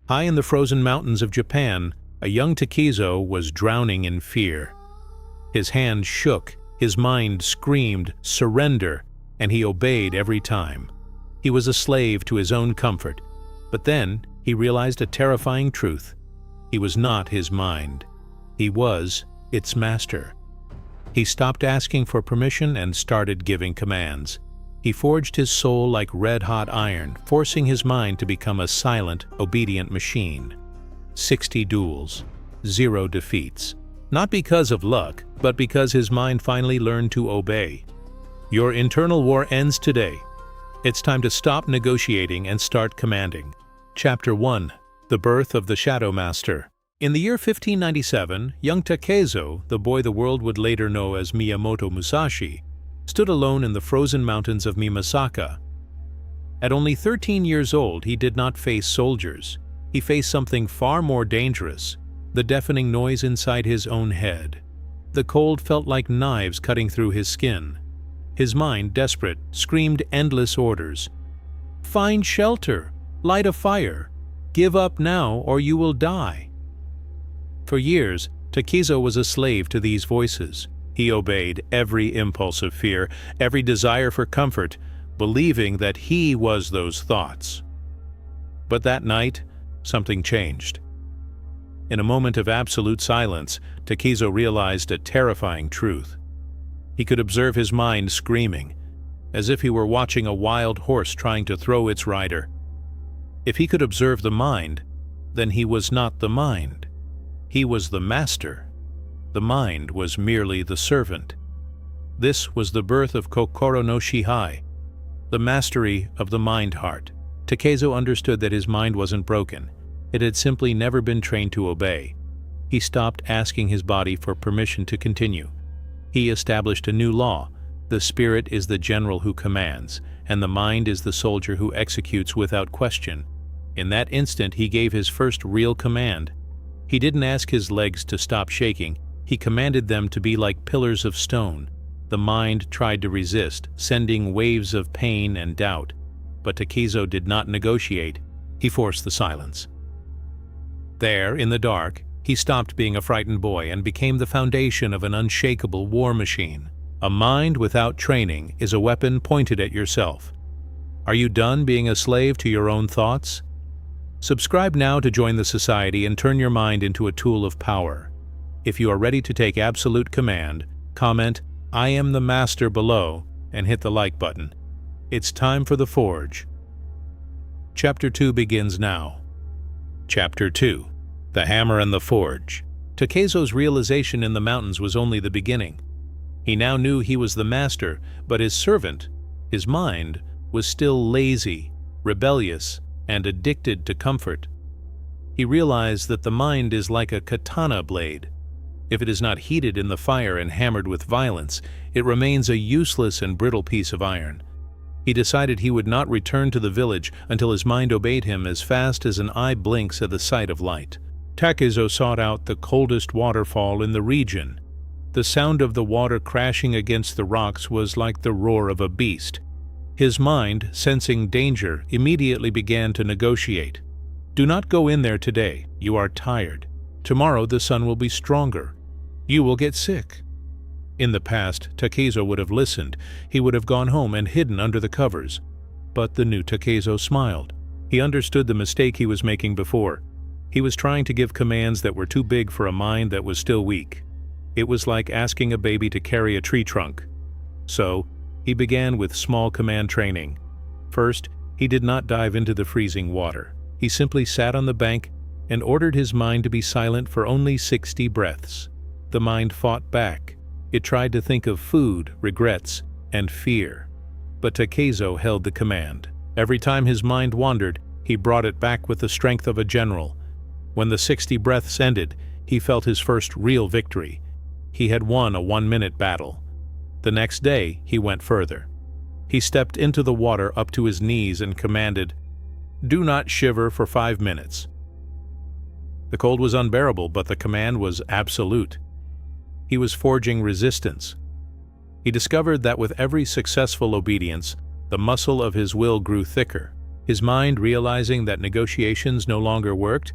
High in the frozen mountains of Japan, a young Takezo was drowning in fear. His hand shook, his mind screamed, "Surrender," and he obeyed every time. He was a slave to his own comfort, but then he realized a terrifying truth. He was not his mind. He was its master. He stopped asking for permission and started giving commands. He forged his soul like red-hot iron, forcing his mind to become a silent, obedient machine. 60 duels, 0 defeats. Not because of luck, but because his mind finally learned to obey. Your internal war ends today. It's time to stop negotiating and start commanding. Chapter 1. The Birth of the Shadow Master. In the year 1597, young Takezo, the boy the world would later know as Miyamoto Musashi, stood alone in the frozen mountains of Mimasaka. At only 13 years old, he did not face soldiers. He faced something far more dangerous, the deafening noise inside his own head. The cold felt like knives cutting through his skin. His mind, desperate, screamed endless orders. "Find shelter! Light a fire! Give up now or you will die!" For years, Takezo was a slave to these voices. He obeyed every impulse of fear, every desire for comfort, believing that he was those thoughts. But that night, something changed. In a moment of absolute silence, Takezo realized a terrifying truth. He could observe his mind screaming, as if he were watching a wild horse trying to throw its rider. If he could observe the mind, then he was not the mind. He was the master. The mind was merely the servant. This was the birth of Kokoro no Shihai, the mastery of the mind-heart. Takezo understood that his mind wasn't broken. It had simply never been trained to obey. He stopped asking his body for permission to continue. He established a new law. The spirit is the general who commands, and the mind is the soldier who executes without question. In that instant, he gave his first real command. He didn't ask his legs to stop shaking. He commanded them to be like pillars of stone. The mind tried to resist, sending waves of pain and doubt. But Takezo did not negotiate. He forced the silence. There, in the dark, he stopped being a frightened boy and became the foundation of an unshakable war machine. A mind without training is a weapon pointed at yourself. Are you done being a slave to your own thoughts? Subscribe now to join the society and turn your mind into a tool of power. If you are ready to take absolute command, comment, "I am the master" below and hit the like button. It's time for the Forge. Chapter 2 begins now. Chapter 2. The Hammer and the Forge. Takezo's realization in the mountains was only the beginning. He now knew he was the master, but his servant, his mind, was still lazy, rebellious, and addicted to comfort. He realized that the mind is like a katana blade. If it is not heated in the fire and hammered with violence, it remains a useless and brittle piece of iron. He decided he would not return to the village until his mind obeyed him as fast as an eye blinks at the sight of light. Takezo sought out the coldest waterfall in the region. The sound of the water crashing against the rocks was like the roar of a beast. His mind, sensing danger, immediately began to negotiate. "Do not go in there today. You are tired. Tomorrow the sun will be stronger. You will get sick." In the past, Takezo would have listened. He would have gone home and hidden under the covers. But the new Takezo smiled. He understood the mistake he was making before. He was trying to give commands that were too big for a mind that was still weak. It was like asking a baby to carry a tree trunk. So, he began with small command training. First, he did not dive into the freezing water. He simply sat on the bank and ordered his mind to be silent for only 60 breaths. The mind fought back. It tried to think of food, regrets, and fear. But Takezo held the command. Every time his mind wandered, he brought it back with the strength of a general. When the 60 breaths ended, he felt his first real victory. He had won a 1-minute battle. The next day, he went further. He stepped into the water up to his knees and commanded, "Do not shiver for 5 minutes." The cold was unbearable, but the command was absolute. He was forging resistance. He discovered that with every successful obedience, the muscle of his will grew thicker. His mind, realizing that negotiations no longer worked,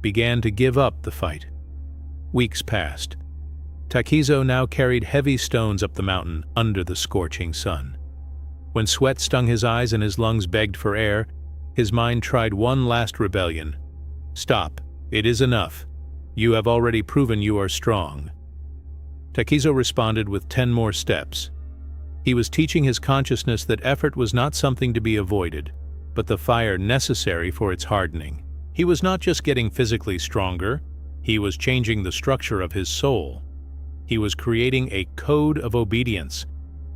began to give up the fight. Weeks passed. Takizo now carried heavy stones up the mountain under the scorching sun. When sweat stung his eyes and his lungs begged for air, his mind tried one last rebellion. "Stop. It is enough. You have already proven you are strong." Takizo responded with 10 more steps. He was teaching his consciousness that effort was not something to be avoided, but the fire necessary for its hardening. He was not just getting physically stronger, he was changing the structure of his soul. He was creating a code of obedience.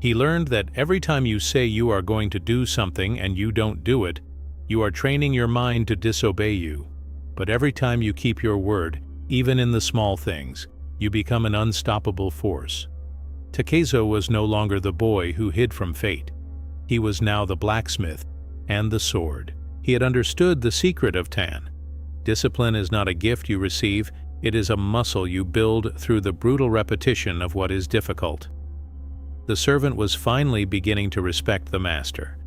He learned that every time you say you are going to do something and you don't do it, you are training your mind to disobey you. But every time you keep your word, even in the small things, you become an unstoppable force. Takizo was no longer the boy who hid from fate. He was now the blacksmith and the sword. He had understood the secret of Tan. Discipline is not a gift you receive, it is a muscle you build through the brutal repetition of what is difficult. The servant was finally beginning to respect the master.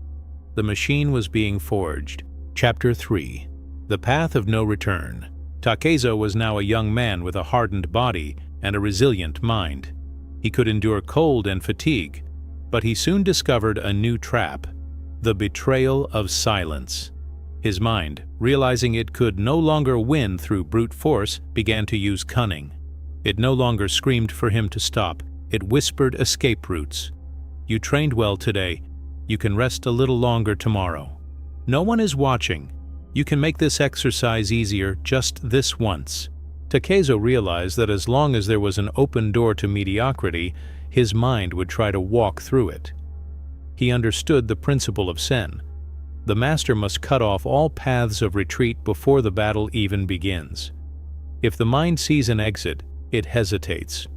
The machine was being forged. Chapter 3. The Path of No Return. Takizo was now a young man with a hardened body and a resilient mind. He could endure cold and fatigue, but he soon discovered a new trap: the betrayal of silence. His mind, realizing it could no longer win through brute force, began to use cunning. It no longer screamed for him to stop, it whispered escape routes. "You trained well today. You can rest a little longer tomorrow. No one is watching. You can make this exercise easier just this once." Takizo realized that as long as there was an open door to mediocrity, his mind would try to walk through it. He understood the principle of Sen. The master must cut off all paths of retreat before the battle even begins. If the mind sees an exit, it hesitates.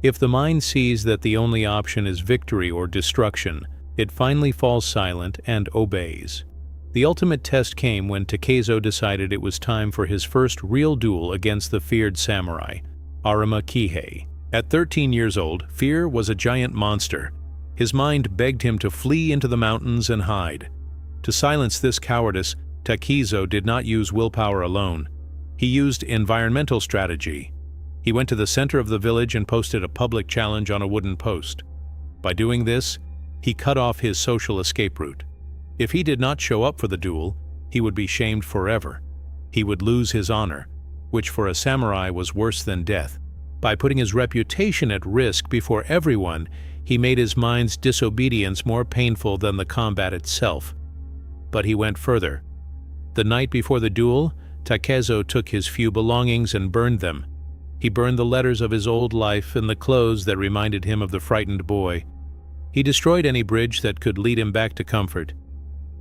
If the mind sees that the only option is victory or destruction, it finally falls silent and obeys. The ultimate test came when Takizo decided it was time for his first real duel against the feared samurai, Arima Kihei. At 13 years old, fear was a giant monster. His mind begged him to flee into the mountains and hide. To silence this cowardice, Takizo did not use willpower alone. He used environmental strategy. He went to the center of the village and posted a public challenge on a wooden post. By doing this, he cut off his social escape route. If he did not show up for the duel, he would be shamed forever. He would lose his honor, which for a samurai was worse than death. By putting his reputation at risk before everyone, he made his mind's disobedience more painful than the combat itself. But he went further. The night before the duel, Takizo took his few belongings and burned them. He burned the letters of his old life and the clothes that reminded him of the frightened boy. He destroyed any bridge that could lead him back to comfort.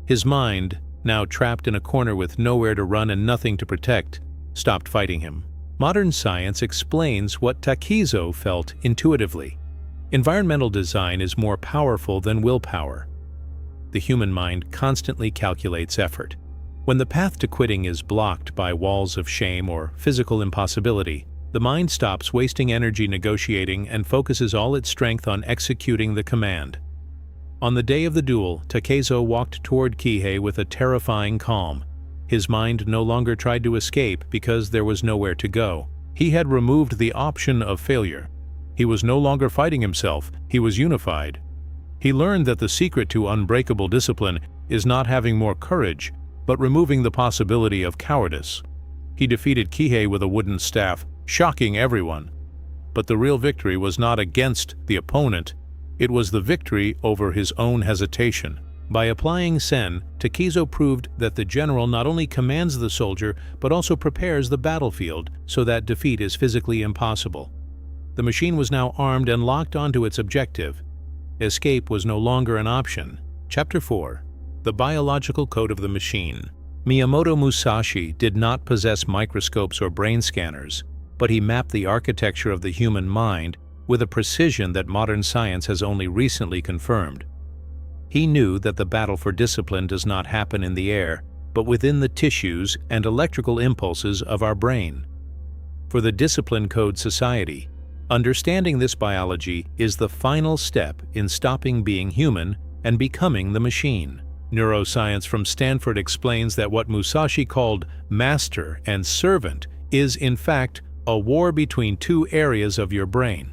His mind, now trapped in a corner with nowhere to run and nothing to protect, stopped fighting him. Modern science explains what Takizo felt intuitively. Environmental design is more powerful than willpower. The human mind constantly calculates effort. When the path to quitting is blocked by walls of shame or physical impossibility, the mind stops wasting energy negotiating and focuses all its strength on executing the command. On the day of the duel, Takizo walked toward Kihei with a terrifying calm. His mind no longer tried to escape because there was nowhere to go. He had removed the option of failure. He was no longer fighting himself, he was unified. He learned that the secret to unbreakable discipline is not having more courage, but removing the possibility of cowardice. He defeated Kihei with a wooden staff, shocking everyone. But the real victory was not against the opponent, it was the victory over his own hesitation. By applying Sen, Takizo proved that the general not only commands the soldier, but also prepares the battlefield so that defeat is physically impossible. The machine was now armed and locked onto its objective. Escape was no longer an option. Chapter 4. The Biological Code of the Machine. Miyamoto Musashi did not possess microscopes or brain scanners, but he mapped the architecture of the human mind with a precision that modern science has only recently confirmed. He knew that the battle for discipline does not happen in the air, but within the tissues and electrical impulses of our brain. For the Discipline Code Society, understanding this biology is the final step in stopping being human and becoming the machine. Neuroscience from Stanford explains that what Musashi called master and servant is, in fact, a war between two areas of your brain.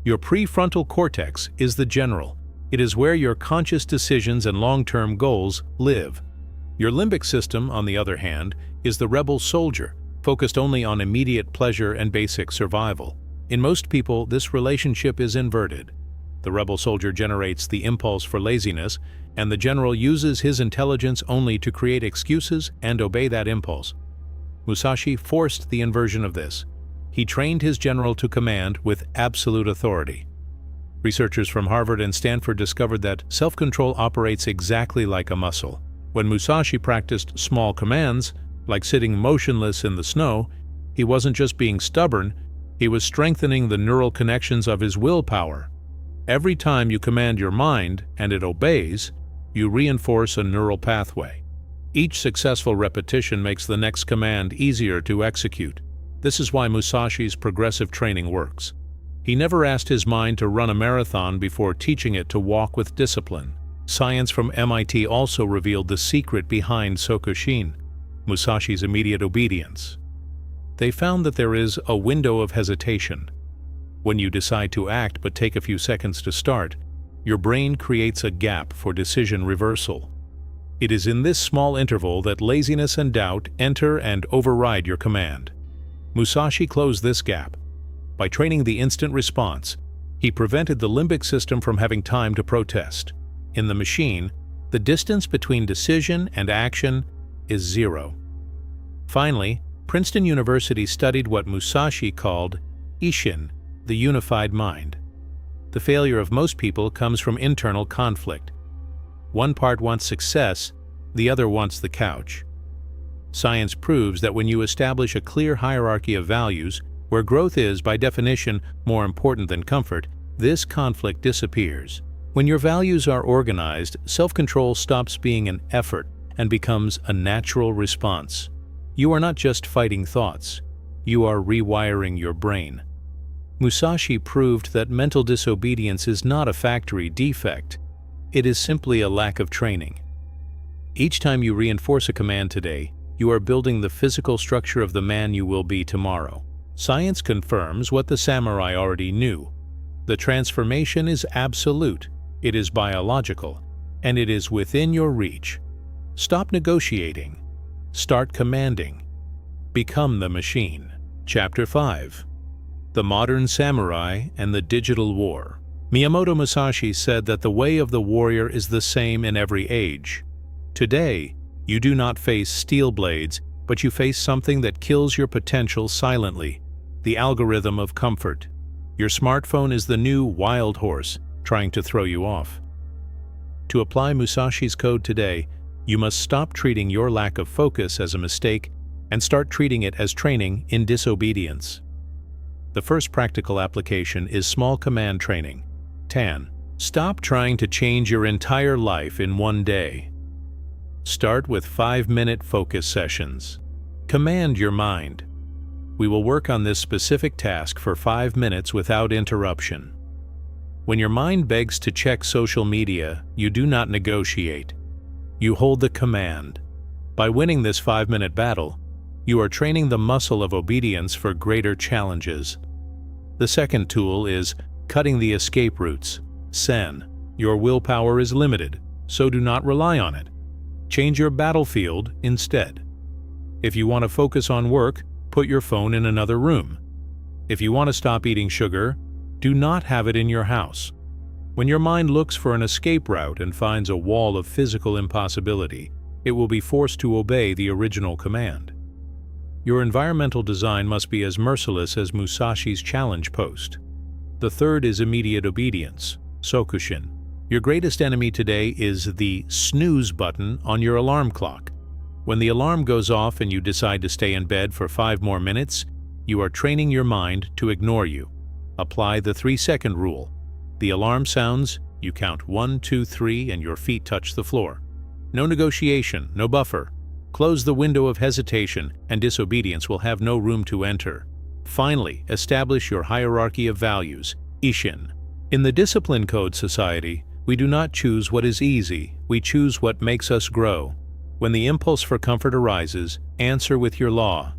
Your prefrontal cortex is the general. It is where your conscious decisions and long-term goals live. Your limbic system, on the other hand, is the rebel soldier, focused only on immediate pleasure and basic survival. In most people, this relationship is inverted. The rebel soldier generates the impulse for laziness, and the general uses his intelligence only to create excuses and obey that impulse. Musashi forced the inversion of this. He trained his general to command with absolute authority. Researchers from Harvard and Stanford discovered that self-control operates exactly like a muscle. When Musashi practiced small commands, like sitting motionless in the snow, he wasn't just being stubborn, he was strengthening the neural connections of his willpower. Every time you command your mind and it obeys, you reinforce a neural pathway. Each successful repetition makes the next command easier to execute. This is why Musashi's progressive training works. He never asked his mind to run a marathon before teaching it to walk with discipline. Science from MIT also revealed the secret behind Sokushin, Musashi's immediate obedience. They found that there is a window of hesitation. When you decide to act but take a few seconds to start, your brain creates a gap for decision reversal. It is in this small interval that laziness and doubt enter and override your command. Musashi closed this gap. By training the instant response, he prevented the limbic system from having time to protest. In the machine, the distance between decision and action is zero. Finally, Princeton University studied what Musashi called Ishin, the unified mind. The failure of most people comes from internal conflict. One part wants success, the other wants the couch. Science proves that when you establish a clear hierarchy of values, where growth is, by definition, more important than comfort, this conflict disappears. When your values are organized, self-control stops being an effort and becomes a natural response. You are not just fighting thoughts, you are rewiring your brain. Musashi proved that mental disobedience is not a factory defect. It is simply a lack of training. Each time you reinforce a command today, you are building the physical structure of the man you will be tomorrow. Science confirms what the samurai already knew. The transformation is absolute, it is biological, and it is within your reach. Stop negotiating. Start commanding. Become the machine. Chapter 5. The Modern Samurai and the Digital War. Miyamoto Musashi said that the way of the warrior is the same in every age. Today, you do not face steel blades, but you face something that kills your potential silently, the algorithm of comfort. Your smartphone is the new wild horse trying to throw you off. To apply Musashi's code today, you must stop treating your lack of focus as a mistake and start treating it as training in disobedience. The first practical application is small command training. 10. Stop trying to change your entire life in one day. Start with 5-minute focus sessions. Command your mind. We will work on this specific task for 5 minutes without interruption. When your mind begs to check social media, you do not negotiate. You hold the command. By winning this 5-minute battle, you are training the muscle of obedience for greater challenges. The second tool is cutting the escape routes. Sen. Your willpower is limited, so do not rely on it. Change your battlefield instead. If you want to focus on work, put your phone in another room. If you want to stop eating sugar, do not have it in your house. When your mind looks for an escape route and finds a wall of physical impossibility, it will be forced to obey the original command. Your environmental design must be as merciless as Musashi's challenge post. The third is immediate obedience, Sokushin. Your greatest enemy today is the snooze button on your alarm clock. When the alarm goes off and you decide to stay in bed for 5 more minutes, you are training your mind to ignore you. Apply the 3-second rule. The alarm sounds, you count 1, 2, 3, and your feet touch the floor. No negotiation, no buffer. Close the window of hesitation, and disobedience will have no room to enter. Finally, establish your hierarchy of values, Ishin. In the Discipline Code Society, We do not choose what is easy, we choose what makes us grow. When the impulse for comfort arises, answer with your law.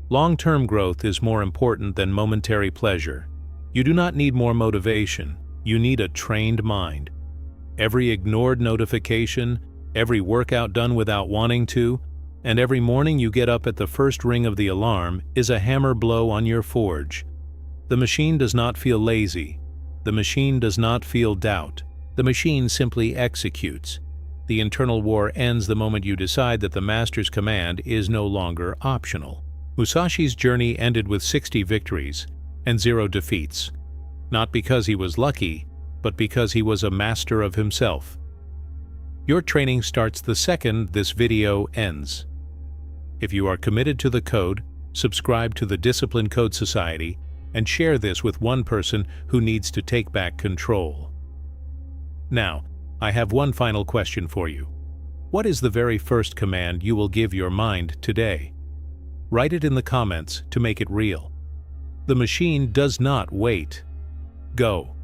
Long-term growth is more important than momentary pleasure. You do not need more motivation, you need a trained mind. Every ignored notification, every workout done without wanting to, and every morning you get up at the first ring of the alarm is a hammer blow on your forge. The machine does not feel lazy. The machine does not feel doubt. The machine simply executes. The internal war ends the moment you decide that the master's command is no longer optional. Musashi's journey ended with 60 victories and 0 defeats, not because he was lucky, but because he was a master of himself. Your training starts the second this video ends. If you are committed to the code, subscribe to the Discipline Code Society and share this with one person who needs to take back control. Now, I have one final question for you. What is the very first command you will give your mind today? Write it in the comments to make it real. The machine does not wait. Go.